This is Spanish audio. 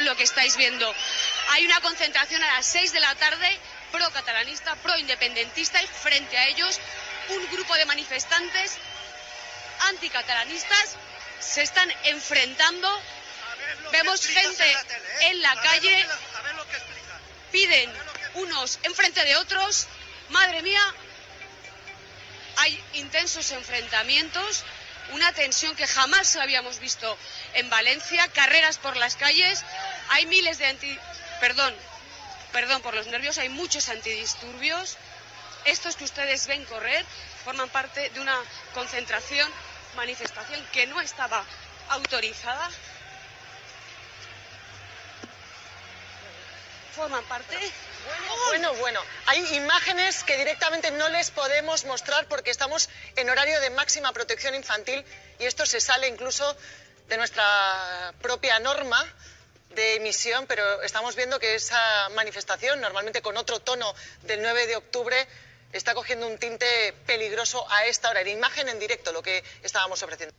lo que estáis viendo. Hay una concentración a las 6 de la tarde, pro-catalanista, pro-independentista, y frente a ellos un grupo de manifestantes anticatalanistas se están enfrentando. Vemos gente en la calle, piden unos enfrente de otros. Madre mía, hay intensos enfrentamientos, una tensión que jamás habíamos visto en Valencia, carreras por las calles, hay miles de perdón por los nervios, hay muchos antidisturbios. Estos que ustedes ven correr forman parte de una concentración, manifestación que no estaba autorizada. Forman parte. Bueno. Hay imágenes que directamente no les podemos mostrar porque estamos en horario de máxima protección infantil y esto se sale incluso de nuestra propia norma de emisión, pero estamos viendo que esa manifestación, normalmente con otro tono del 9 de octubre, está cogiendo un tinte peligroso a esta hora. En imagen en directo lo que estábamos ofreciendo.